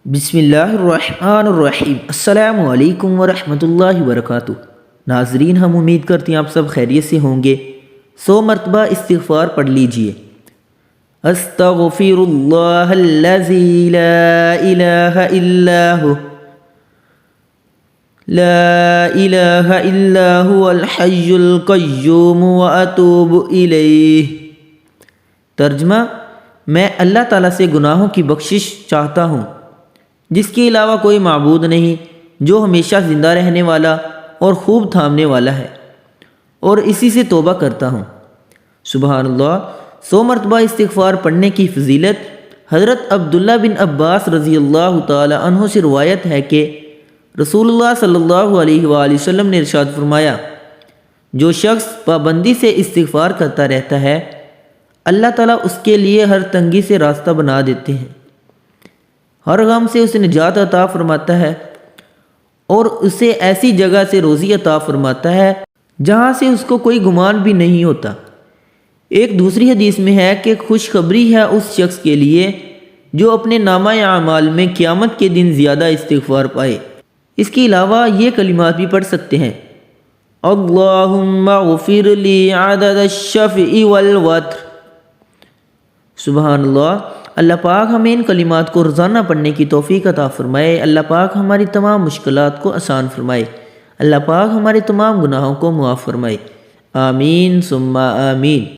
بسم اللہ الرحمن الرحیم۔ السلام علیکم ورحمۃ اللہ وبرکاتہ۔ ناظرین، ہم امید کرتے ہیں آپ سب خیریت سے ہوں گے۔ 100 مرتبہ استغفار پڑھ لیجئے۔ استغفر اللہ الذی لا الہ الا ہو لا الہ الا هو الحی القیوم واتوب الیہ۔ ترجمہ: میں اللہ تعالیٰ سے گناہوں کی بخشش چاہتا ہوں جس کے علاوہ کوئی معبود نہیں، جو ہمیشہ زندہ رہنے والا اور خوب تھامنے والا ہے، اور اسی سے توبہ کرتا ہوں۔ سبحان اللہ۔ 100 مرتبہ استغفار پڑھنے کی فضیلت حضرت عبداللہ بن عباس رضی اللہ تعالی عنہ سے روایت ہے کہ رسول اللہ صلی اللہ علیہ وآلہ وسلم نے ارشاد فرمایا، جو شخص پابندی سے استغفار کرتا رہتا ہے، اللہ تعالیٰ اس کے لیے ہر تنگی سے راستہ بنا دیتے ہیں، ہر غم سے اسے نجات عطا فرماتا ہے، اور اسے ایسی جگہ سے روزی عطا فرماتا ہے جہاں سے اس کو کوئی گمان بھی نہیں ہوتا۔ ایک دوسری حدیث میں ہے کہ خوشخبری ہے اس شخص کے لیے جو اپنے نامہ اعمال میں قیامت کے دن زیادہ استغفار پائے۔ اس کے علاوہ یہ کلمات بھی پڑھ سکتے ہیں: اللہم اغفر لی عدد الشفع والوتر۔ سبحان اللہ۔ اللہ پاک ہمیں ان کلمات کو روزانہ پڑھنے کی توفیق عطا فرمائے۔ اللہ پاک ہماری تمام مشکلات کو آسان فرمائے۔ اللہ پاک ہمارے تمام گناہوں کو معاف فرمائے۔ آمین ثم آمین۔